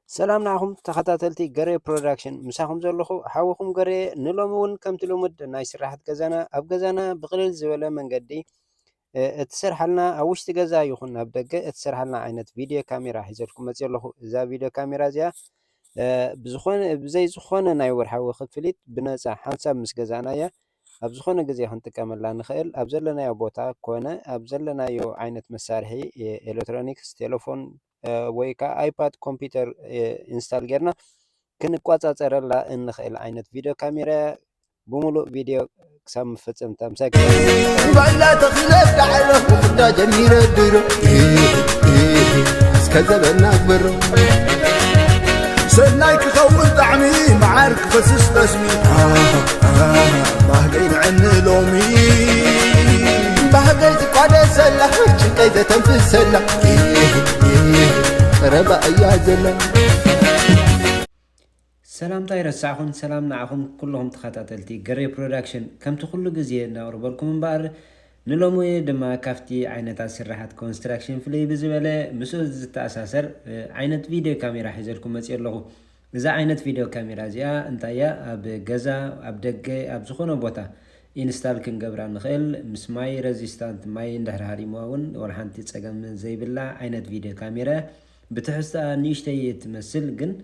سلام نعم تخطاتلتي قري برودكشن مساهم زلخو حاوكم قري نلومون كم تلومد نايس راحت جزانا أب جزانا بقليل زولا من قدي اتسرح لنا أوش تجزا يخون أبدك اتسرح لنا عينة فيديو كاميرا حيزلكم متزلخو إذا فيديو كاميرا زيا بزخون بزي زخون نايور حاوخ فليت بنزع حنسب مس جزانا يا أبزخون جزي هنت كامل لان خيل أبزلنا يا بوتا كونه أبزلنا يو عينة مسارحي إلكترونيكس تلفون ويكا ايباد كمبيوتر انستال جرنا كنقواصصرلا انخيل عينت فيديو كاميرا بملو فيديو كسام فصم تمسك ولا تخلف على خدا جميل الدرو اسكذا بنكبر سنايك خول طعمي معارك فسس تسمي بهجين عن لومي بهجين قاد سلا شنقيده تنفس سلا ربا يا زلا سلام تايرسعكم سلام نعكم كلهم تخطاتلتي قري برودكشن كم تخلو جزيه نوربلكم بار نلومي دما كافتي عينتا سراحات كونستراكشن فلي بزبله مسوز تاساسر عينت فيديو كاميرا حيزلكم مصيرلو اذا عينت فيديو كاميرا زيا انتايا اب غزا اب دغه اب زخونه بوتا انستال كنغبرا نخيل مس ماي ريزيستانت ماي اندهر هاريماون ولا حنتي صقم زيبلا عينت فيديو كاميرا بتحستا نيشتي تمثل جن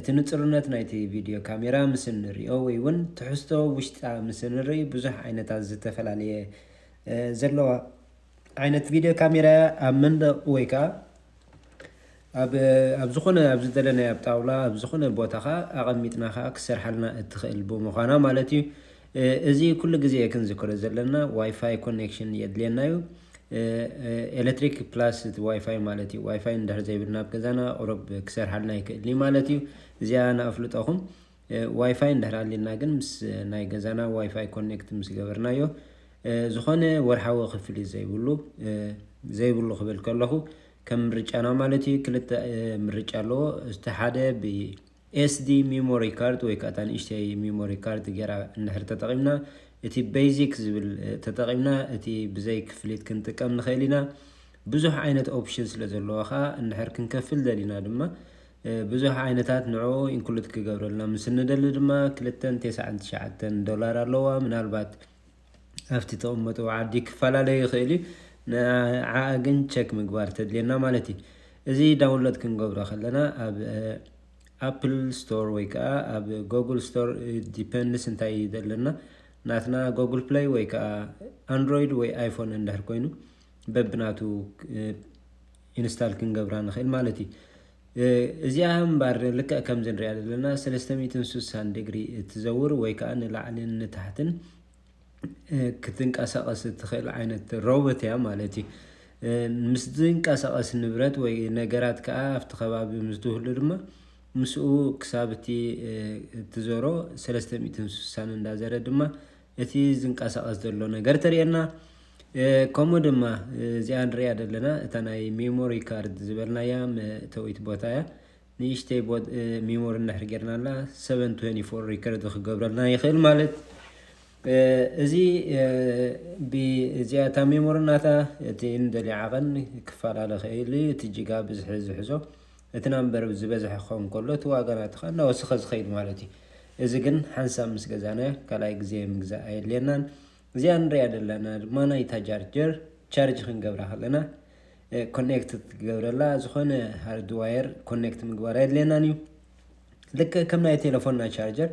تنصرنت نايتي فيديو كاميرا مسن ريو ويون تحستو وشتا مسن ري بزح عينتا زتفلاليه زلوا عينت فيديو كاميرا من ويكا اب زخونه اب زدلنا اب طاولا اب زخونه بوتاخا اقميتناخا كسرحلنا اتخيل بمخانا مالتي ازي كل غزي كنذكر زلنا واي فاي كونيكشن يدلينايو الكتريك بلاس واي فاي مالتي واي فاي ندهر زي بنا بكزانا اورب كسرحلنا يكلي مالتي زي انا افلطهم واي فاي ندهر علينا جن مس ناي غزانا واي فاي كونيكت مس غبرنايو زخونه ورحاو خفلي زي بلو خبل كلهو كم رجعنا مالتي كلت مرجعلو استحاده ب SD memory card ويكاتان اشتي memory card غير نحر تطقمنا اتي basic زبل تطقمنا اتي بزي كفليت كنتقم نخيلنا بزح عينت اوبشنز لزلوخا نحر كنكفل دلينا دما بزح عينتات نعو انكلت كغبرلنا مسندل دما كلتن 99 دولار اللوا من البات افتي تقمطو عادي كفاله يخيلي عاقن تشيك مقبار تدلينا مالتي ازي داونلود كنغبرا خلنا اب ابل ستور ويكا اب جوجل ستور ديبندس انتاي يدلنا ناتنا جوجل بلاي ويكا اندرويد وي ايفون اندهر كوينو ببناتو انستال كنغبرا نخيل مالتي ازي اهم بار لك كم زنري على 360 ديجري تزور ويكا ان لعلن تحتن كتنقاسقس تخيل عينت روبوت يا مالتي مسدنقاسقس نبرت وي نغرات كا افت خبابي مزدوهل دما مسو كسابتي تزورو 360 اندازره دما اتي زنقاسقس دلو نغر ترينا كومو دما زي اندري ادلنا اتناي ميموري كارد زبلنا يا تويت بوتايا نيشتي بود ميموري نحرجرنا لا 724 ريكورد خغبرنا يخيل مالت ازي بزياده ميمورناتا تين دلي عقن كفال على خيلي تجيغا بزحز حزو اتنامبر بزبزح خون كله تواغنات خنا وسخز خيل مالتي اذا كن حنسا مسغزانه كلاي غزي مغزا ايلينان زي انري ادلنا مانا يتاجارجر تشارج خنغبرا خلنا كونيكت غبرلا زخونه هاردواير كونيكت مغبار ايلينانيو لك كمنا تليفوننا تشارجر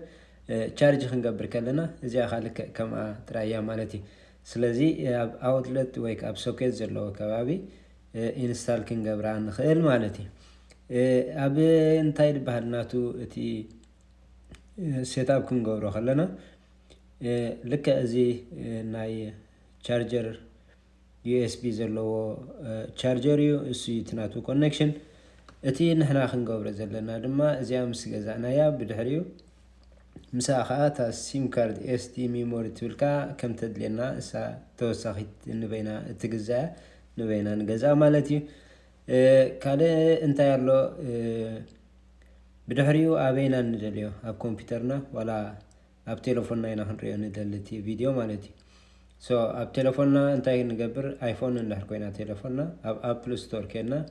تشارج خنغبر كلنا زي خالك كما ترايا مالتي سلازي اوتلت ويك اب سوكيت زلو كبابي انستال كنغبر نخيل مالتي اب انتايد بهلناتو اتي سيت اب كنغبر خلنا لك ازي ناي تشارجر يو اس بي زلو تشارجر يو اسي تناتو كونكشن اتي نحنا خنغبر زلنا دما ازي امس غزانا يا بدحريو مساخه تا سيم كارد اس دي ميموري تلكا كم تدلينا اسا توسخيت نبينا تجزا نبينا نجزا مالتي كاله انت يالو بدحريو ابينا ندليو اب كمبيوترنا ولا اب تليفوننا هنا هنريو ندلتي فيديو مالتي سو اب تليفوننا انت نغبر ايفون نحر كوينا تليفوننا اب ابل ستور كنا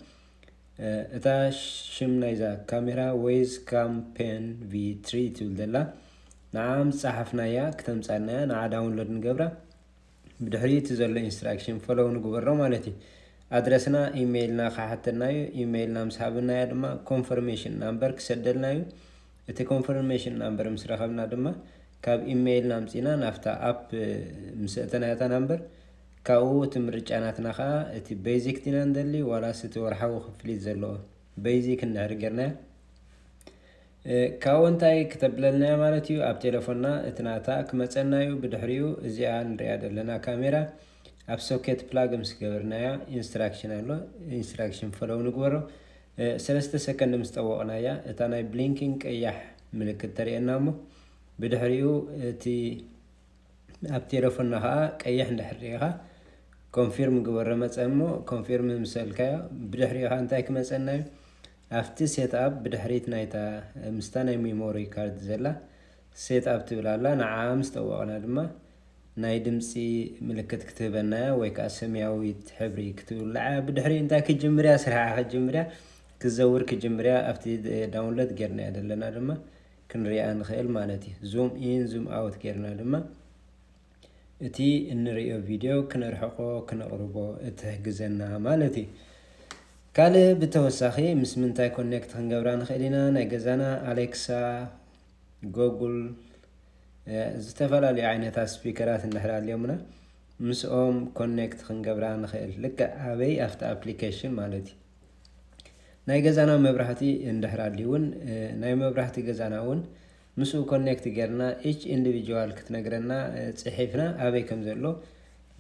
እታ ሽም ናይዛ ካሜራ ዌዝ ካምፔን V3 ትብል ዘላ ንዓም ጻሕፍናያ ክተምጻናያ ንዓ ዳውንሎድ ንገብራ ብድሕሪት ዘሎ ኢንስትራክሽን ፎሎው ንግበሮ ማለት እዩ ኣድረስና ኢሜይልና ካሓተናዩ ኢሜይልና ምስ ሃብናያ ድማ ኮንፈርሜሽን ናምበር ክሰደልናዩ እቲ ኮንፈርሜሽን ናምበር ምስ ረኸብና ድማ ካብ ኢሜይልና ምፂና ናፍታ ኣፕ ምስእተናያታ ናምበር ካብኡ እቲ ምርጫናትና ከዓ እቲ ቤዚክ ዲና እንደሊ ዋላስ እቲ ወርሓዊ ክፍሊት ዘለዎ ቤዚክ እንድሕር ጌርናያ ካብኡ እንታይ ክተብለልናያ ማለት እዩ ኣብ ቴሌፎንና እቲ ናታ ክመፀናዩ ብድሕሪኡ እዚኣ ንሪኣ ዘለና ካሜራ ኣብ ሶኬት ፕላግ ምስ ገበርናያ ኢንስትራክሽን ኣሎ ኢንስትራክሽን ፎሎው ንግበሮ 3 ሰከንድ ምስ ጠወቕናያ እታ ናይ ብሊንኪንግ ቀያሕ ምልክት ተርእየና እሞ ብድሕሪኡ እቲ ኣብ ቴሌፎንና ከዓ ቀይሕ እንድሕር ሪኢኻ ኮንፊርም ግበረ መፀ እሞ ኮንፊርም ምሰልካዮ ብድሕሪኡ ከዓ እንታይ ክመፀናዩ ኣብቲ ሴት ኣፕ ብድሕሪት ናይታ ምስታ ናይ ሜሞሪ ካርድ ዘላ ሴት ኣፕ ትብላላ ንዓ ምስ ጠወቕና ድማ ናይ ድምፂ ምልክት ክትህበናያ ወይ ከዓ ሰማያዊት ሕብሪ ክትብልዓ ብድሕሪ እንታይ ክጅምርያ ስርሓ ክጅምርያ ክዘውር ክጅምርያ ኣብቲ ዳውንሎድ ጌርናያ ዘለና ድማ ክንሪኣ ንኽእል ማለት እዩ ዙም ኢን ዙም ኣውት ጌርና ድማ እቲ እንሪኦ ቪድዮ ክነርሕቆ ክነቕርቦ እትሕግዘና ማለት እዩ ካልእ ብተወሳኺ ምስ ምንታይ ኮኔክት ክንገብራ ንኽእል ኢና ናይ ገዛና ኣሌክሳ ጎግል ዝተፈላለዩ ዓይነታት ስፒከራት እንድሕር ኣልዮምና ምስኦም ኮኔክት ክንገብራ ንኽእል ልክዕ ኣበይ ኣብቲ ኣፕሊኬሽን ማለት እዩ ናይ ገዛና መብራህቲ እንድሕር ኣልዩ እውን ናይ መብራህቲ ገዛና እውን ምስኡ ኮኔክት ጌርና ኢች ኢንዲቪጁዋል ክትነግረና ፅሒፍና ኣበይ ከም ዘሎ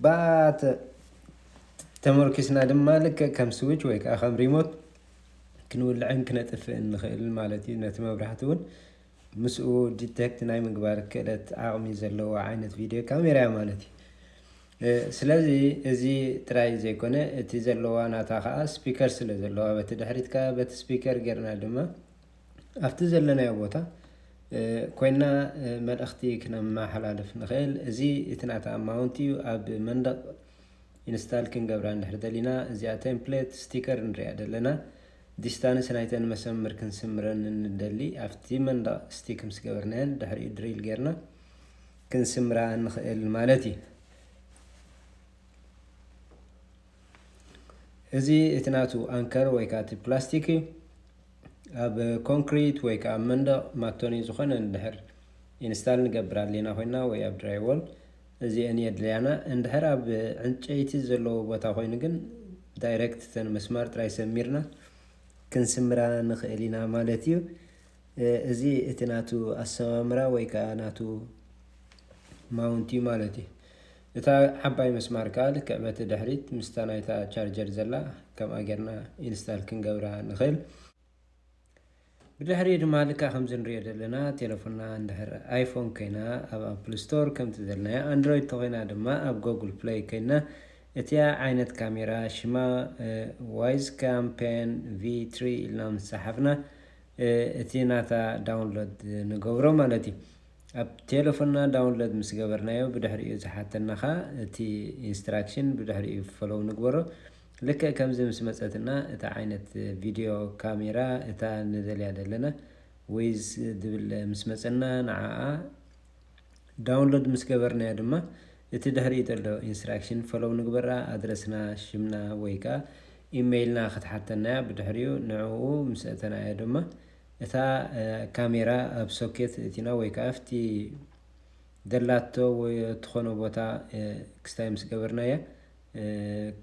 ባት ተመርኪስና ድማ ልክዕ ከም ስዊች ወይ ከዓ ከም ሪሞት ክንውልዕን ክነጥፍእን ንኽእል ማለት እዩ ነቲ መብራህቲ እውን ምስኡ ዲቴክት ናይ ምግባር ክእለት ዓቕሚ ዘለዎ ዓይነት ቪድዮ ካሜራ ማለት እዩ ስለዚ እዚ ጥራይ ዘይኮነ እቲ ዘለዋ ናታ ከዓ ስፒከር ስለ ዘለዋ በቲ ድሕሪትካ በቲ ስፒከር ጌርና ድማ ኣብቲ ዘለናዮ ቦታ ኮይና መልእኽቲ ክነመሓላልፍ ንኽእል እዚ እቲ ናታ ኣማውንት እዩ ኣብ መንደቕ ኢንስታል ክንገብራ እንድሕር ደሊና እዚኣ ቴምፕሌት ስቲከር ንሪኣ ዘለና ዲስታንስ ናይተን መሰመር ክንስምረን እንደሊ ኣብቲ መንደቕ ስቲክ ምስ ገበርናየን ድሕሪኡ ድሪል ጌርና ክንስምራ ንኽእል ማለት እዩ እዚ እቲ ናቱ ኣንከር ወይ ከዓ እቲ ፕላስቲክ እዩ ኣብ ኮንክሪት ወይ ከዓ መንደቕ ማቶኒ ዝኾነ እንድሕር ኢንስታል ንገብር ኣለና ኮይና ወይ ኣብ ድራይዎል እዚአን የድልያና እንድሕር ኣብ ዕንጨይቲ ዘለዎ ቦታ ኮይኑ ግን ዳይሬክት ተን መስማር ጥራይ ሰሚርና ክንስምራ ንኽእል ኢና ማለት እዩ እዚ እቲ ናቱ ኣሰማምራ ወይ ከዓ ናቱ ማውንቲ እዩ ማለት እዩ እታ ዓባይ መስማር ከዓ ልክዕ በቲ ድሕሪት ምስታ ናይታ ቻርጀር ዘላ ከምኣ ጌርና ኢንስታል ክንገብራ ንኽእል ብድሕሪ ድማ ልክዕ ከምዚ ንሪኦ ዘለና ቴሌፎንና እንድሕር ኣይፎን ኮይና ኣብ ኣፕል ስቶር ከምቲ ዘለናያ ኣንድሮይድ ተኮይና ድማ ኣብ ጎግል ፕሌይ ኮይና እቲያ ዓይነት ካሜራ ሽማ ዋይዝ ካምፔን V3 ኢልና ምስ ፀሓፍና እቲ ናታ ዳውንሎድ ንገብሮ ማለት እዩ ኣብ ቴሌፎንና ዳውንሎድ ምስ ገበርናዮ ብድሕሪኡ ዝሓተናኻ እቲ ኢንስትራክሽን ብድሕሪኡ ፎሎው ንግበሮ ልክዕ ከምዚ ምስ መፀትና እታ ዓይነት ቪድዮ ካሜራ እታ ንደልያ ዘለና ዌዝ ዝብል ምስ መፀና ንዓኣ ዳውንሎድ ምስ ገበርናዮ ድማ እቲ ድሕሪኡ ዘሎ ኢንስትራክሽን ፎሎው ንግበራ ኣድረስና ሽምና ወይ ከዓ ኢሜይልና ክትሓተናያ ብድሕሪኡ ንዕኡ ምስ እተናዮ ድማ እታ ካሜራ ኣብ ሶኬት እቲና ወይ ከዓ ኣብቲ ደላቶ ወይ እትኾነ ቦታ ክስታይ ምስ ገበርናያ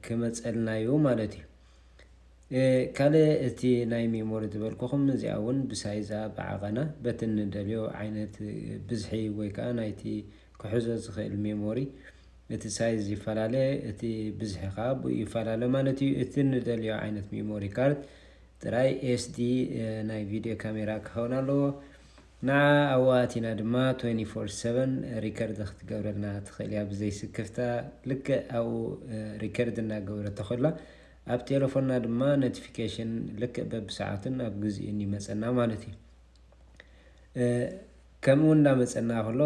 ክመፀልናዩ ማለት እዩ ካልእ እቲ ናይ ሜሞሪ ዝበልኩኹም እዚኣ እውን ብሳይዛ ብዓቐና በቲ ንደልዮ ዓይነት ብዝሒ ወይ ከዓ ናይቲ ክሕዞ ዝኽእል ሜሞሪ እቲ ሳይዝ ይፈላለ እቲ ብዝሒ ከዓ ብኡ ይፈላለ ማለት እዩ እቲ ንደልዮ ዓይነት ሜሞሪ ካርድ ጥራይ ኤስዲ ናይ ቪድዮ ካሜራ ክኸውን ኣለዎ ንዓ ኣብዋቲና ድማ 24/7 ሪከርድ ክትገብረልና ትኽእል እያ ብዘይስክፍታ ልክዕ ኣብኡ ሪከርድ እናገበረት ተኸላ ኣብ ቴሌፎንና ድማ ኖቲፊኬሽን ልክዕ በብሰዓትን ኣብ ግዜኡን ይመፀና ማለት እዩ ከምኡ እንዳመፀና ከሎ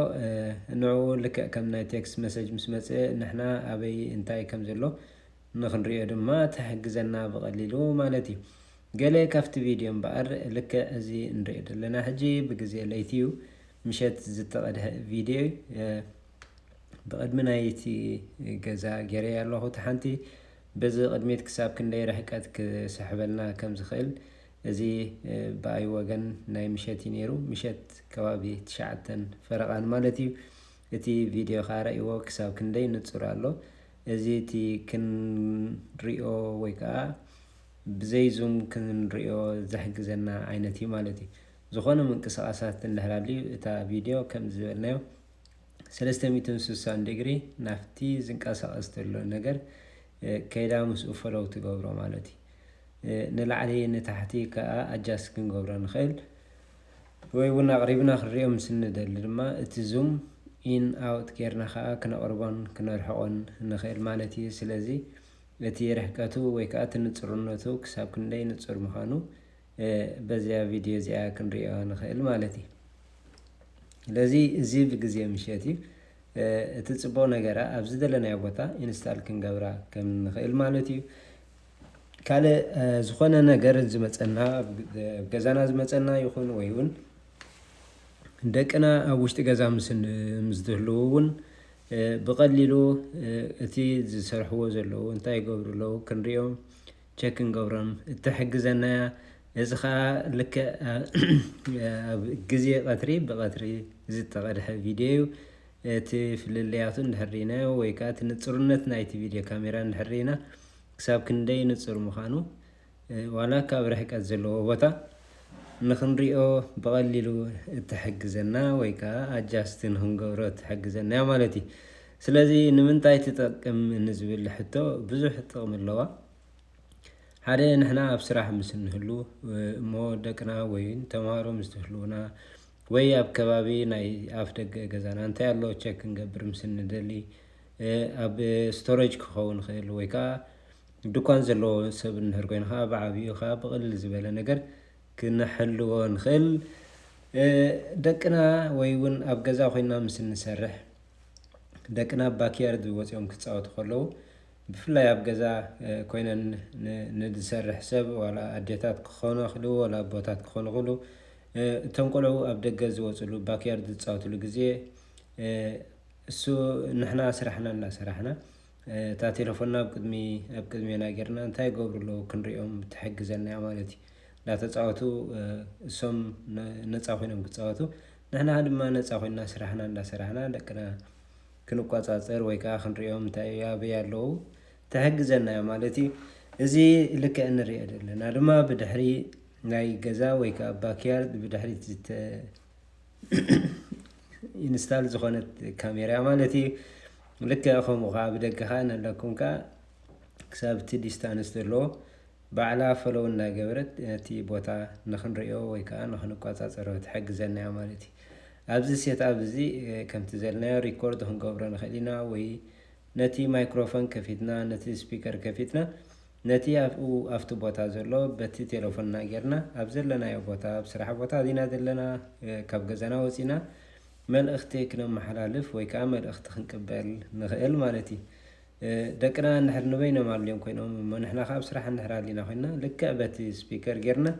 ንዕኡ ልክዕ ከም ናይ ቴክስት መሰጅ ምስ መፅእ ንሕና ኣበይ እንታይ ከም ዘሎ ንክንሪኦ ድማ ተሕግዘና ብቐሊሉ ማለት እዩ قال كافت فيديو بقر لك ازي نريد لنا حجي بجزء ليتيو مشت زتقد فيديو بقد من ايتي جزا جري الله تحنتي بزي قدميت كساب كندي رحكات كسحبلنا كم زخيل ازي باي وغن ناي مشتي نيرو مشت كوابي تشعتن فرقان مالتي اتي فيديو خارئيو كساب كندي نتصور الله ازي تي كن ريو ويكا بزي زوم كن ريو زحجزنا عينتي مالتي زخونا من قصاصات الهلالي تا فيديو كم زبلنايو 360 ديجري نافتي زنقاساس تلو ነገር ከይዳ مسو فلو تغبرو مالتي نلعلي نتحتي كا اجاس كنغبرو نخيل ወይ ونا قريبنا خريوم سندل دما اتي زوم ان اوت كيرنا خا كنقربون كنرحقون نخيل مالتي سلازي التي رحقاتو ወይ كا تنصرنتو كساب كندي نصر مخانو بزيا فيديو زيا كنريو نخيل مالتي لذي زي بغزي مشيتي تتصبو نغرا ابز دلنا يبوتا انستال كنغبرا كم نخيل مالتي ካለ ዝኾነ ነገር ዝመፀና ገዛና ዝመፀና ይኹን ወይውን ደቅና ኣብ ውሽጢ ገዛ ምስድህልውን ብቐሊሉ እቲ ዝሰርሕዎ ዘለዉ እንታይ ይገብሩለው ክንሪኦም ቼክ እንገብሮም እትሕግዘና እዚ ኸዓ ልክ ኣብ ግዜ ቀትሪ ብቐትሪ ዝተቐድሐ ቪድዮ እቲ ፍልልያቱ እንድሕሪናዮ ወይ ከዓ እቲ ንፅሩነት ናይቲ ቪድዮ ካሜራ እንድሕሪና ክሳብ ክንደይ ንፅር ምዃኑ ዋላ ካብ ርሕቀት ዘለዎ ቦታ ንኽንሪኦ ብቐሊሉ እትሕግዘና ወይ ከዓ ኣጃስት ንክንገብሮ እትሕግዘና ማለት እዩ ስለዚ ንምንታይ ትጠቅም ንዝብል ሕቶ ብዙሕ ጥቕሚ ኣለዋ ሓደ ንሕና ኣብ ስራሕ ምስ እንህሉ እሞ ደቅና ወይ ተምሃሮ ምስ ትህልውና ወይ ኣብ ከባቢ ናይ ኣፍ ደገ ገዛና እንታይ ኣሎ ቼክ ክንገብር ምስ እንደሊ ኣብ ስቶሬጅ ክኸውን ክእል ወይ ከዓ ድኳን ዘለዎ ሰብ እንድሕር ኮይንካ ብዓብዩ ከዓ ብቕልል ዝበለ ነገር ክንሕልዎ ንኽእል ደቅና ወይ እውን ኣብ ገዛ ኮይና ምስ እንሰርሕ ደቅና ባክያርድ ወፂኦም ክፃወቱ ከለዉ ብፍላይ ኣብ ገዛ ኮይነን ንዝሰርሕ ሰብ ዋላ ኣዴታት ክኾኑ ይኽእሉ ዋላ ኣቦታት ክኾኑ ይኽእሉ እቶም ቆልዑ ኣብ ደገ ዝወፅሉ ባክያርድ ዝፃወትሉ ግዜ እሱ ንሕና ስራሕና እናሰራሕና እታ ቴሌፎንና ኣብ ቅድሜና ጌርና እንታይ ገብሩ ኣለዉ ክንሪኦም ትሕግዘና ማለት እዩ እንዳተፃወቱ እሶም ነፃ ኮይኖም ክፃወቱ ንሕና ድማ ነፃ ኮይና ስራሕና እንዳሰራሕና ደቅና ክንቋፃፀር ወይ ከዓ ክንሪኦም እንታይ ኣበይ ኣለዉ ትሕግዘና ማለት እዩ እዚ ልክዕ ንሪኦ ዘለና ድማ ብድሕሪ ናይ ገዛ ወይ ከዓ ባክያርድ ብድሕሪ ኢንስታል ዝኾነት ካሜራ ማለት እዩ ልክዕ ከምኡ ከዓ ብደገ ከዓ ነለኩም ከዓ ክሳብ እቲ ዲስታንስ ዘለዎ ባዕላ ፈለው እናገበረት እቲ ቦታ ንኽንሪኦ ወይ ከዓ ንኽንቋፃፀሮ ትሕግዘና ማለት እዩ ኣብዚ ሴትኣፕ እዚ ከምቲ ዘለናዮ ሪኮርድ ክንገብሮ ንኽእል ኢና ወይ ነቲ ማይክሮፎን ከፊትና ነቲ ስፒከር ከፊትና ነቲ ኣብቲ ቦታ ዘሎ በቲ ቴሌፎንና ጌርና ኣብ ዘለናዮ ቦታ ኣብ ስራሕ ቦታ ዚና ዘለና ካብ ገዛና ወፂና መልእኽቲ ክነመሓላልፍ ወይ ከዓ መልእኽቲ ክንቅበል ንኽእል ማለት እዩ ደቅና እንድሕር ንበይኖም ኣልዮም ኮይኖም እሞ ንሕና ካብ ስራሕ እንድሕር ኣሊና ኮይና ልክዕ በቲ ስፒከር ጌርና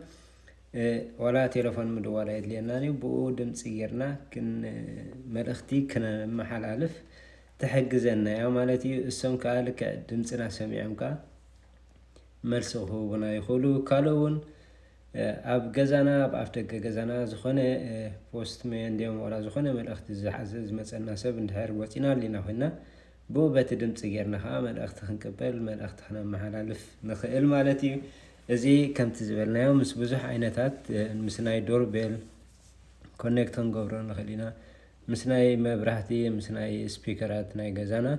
ዋላ ቴሌፎን ምድዋል ኣየድልየናን እዩ ብኡ ድምፂ ጌርና መልእኽቲ ክነመሓላልፍ ትሕግዘና እያ ማለት እዩ እሶም ከዓ ልክዕ ድምፅና ሰሚዖም ከዓ መልሲ ክህቡና ይኽእሉ ካልእ እውን ኣብ ገዛና ኣብ ኣፍ ደገ ገዛና ዝኾነ ፖስት እንዲኦም ዋላ ዝኾነ መልእኽቲ ዝሓዘ ዝመፀና ሰብ እንድሕር ወፂና ኣሊና ኮይና ብኡ በቲ ድምፂ ጌርና ከዓ መልእኽቲ ክንቅበል መልእኽቲ ክነመሓላልፍ ንኽእል ማለት እዩ እዚ ከምቲ ዝበልናዮ ምስ ብዙሕ ዓይነታት ምስ ናይ ዶርቤል ኮኔክት ክንገብሮ ንኽእል ኢና ምስ ናይ መብራህቲ ምስ ናይ ስፒከራት ናይ ገዛና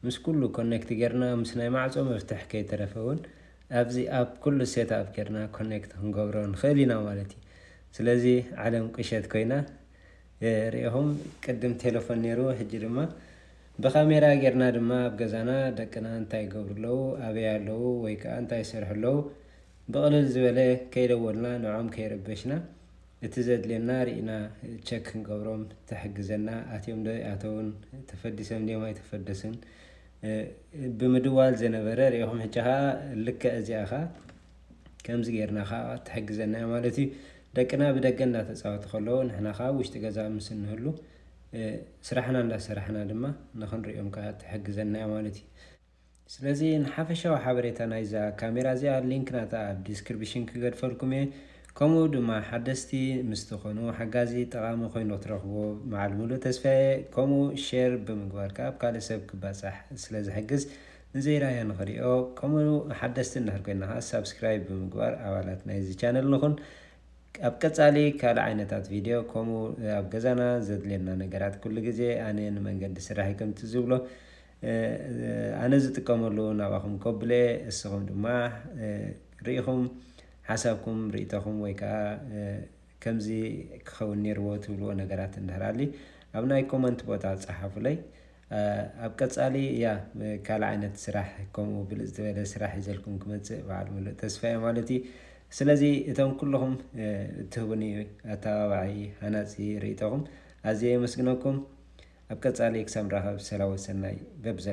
ምስ ኩሉ ኮኔክት ጌርና ምስ ናይ ማዕፆ መፍትሕ ከይተረፈ እውን ኣብዚ ኣብ ኩሉ ሴትኣፕ ጌርና ኮኔክት ክንገብሮ ንኽእል ኢና ማለት እዩ ስለዚ ዓለም ቅሸት ኮይና ሪኢኹም ቅድም ቴሌፎን ነይሩ ሕጂ ድማ ብካሜራ ጌርና ድማ ኣብ ገዛና ደቅና እንታይ ገብሩ ኣለዉ ኣበይ ኣለዉ ወይ ከዓ እንታይ ይሰርሑ ኣለዉ ብቕልል ዝበለ ከይደወልና ንዖም ከይረበሽና እቲ ዘድልየና ርኢና ቸክ ክንገብሮም ትሕግዘና ኣትዮም ዶ ኣተውን ተፈዲሶም ድዮም ኣይተፈደስን ብምድዋል ዝነበረ ሪኢኹም ሕጂ ከዓ ልክዕ እዚኣ ኸ ከምዚ ጌርና ኸ ትሕግዘና ማለት እዩ ደቅና ብደገ እናተፃወቱ ከለዉ ንሕና ኸ ውሽጢ ገዛ ምስ እንህሉ ስራሕና እንዳሰራሕና ድማ ንኽንሪኦም ከዓ ትሕግዘና ማለት እዩ ስለዚ ንሓፈሻዊ ሓበሬታ ናይዛ ካሜራ እዚኣ ሊንክ ናታ ኣብ ዲስክሪፕሽን ክገድፈልኩም እየ ከምኡ ድማ ሓደስቲ ምስ ትኾኑ ሓጋዚ ጠቓሚ ኮይኑ ትረኽቦ መዓል ሙሉእ ተስፋዬ ከምኡ ሼር ብምግባር ከዓ ኣብ ካልእ ሰብ ክባፃሕ ስለ ዝሕግዝ ንዘይራያ ንኽሪኦ ከምኡ ሓደስቲ እንድሕር ኮይና ከዓ ሳብስክራይብ ብምግባር ኣባላት ናይዚ ቻነል ንኹን ኣብ ቀፃሊ ካልእ ዓይነታት ቪድዮ ከምኡ ኣብ ገዛና ዘድልየና ነገራት ኩሉ ግዜ ኣነ ንመንገዲ ስራሕ ከምቲ ዝብሎ ኣነ ዝጥቀመሉ ናባኹም ከብለ እስኹም ድማ ርኢኹም ሓሳብኩም ርእይተኹም ወይ ከዓ ከምዚ ክኸውን ነይርዎ ትብልዎ ነገራት እንድሕራሊ ኣብ ናይ ኮመንት ቦታ ፀሓፉለይ ኣብ ቀፃሊ ካልእ ዓይነት ስራሕ ከምኡ ብልፅ ዝበለ ስራሕ ይዘልኩም ክመፅእ በዓል ሙሉእ ተስፋዬ ማለት እዩ ስለዚ እቶም ኩልኹም እትህቡኒ ኣተባባዒ ሃናፂ ርእይተኹም ኣዝየ የመስግነኩም ኣብ ቀፃሊ ክሳብ ንራኸብ ሰላም ወሰናይ በብዘ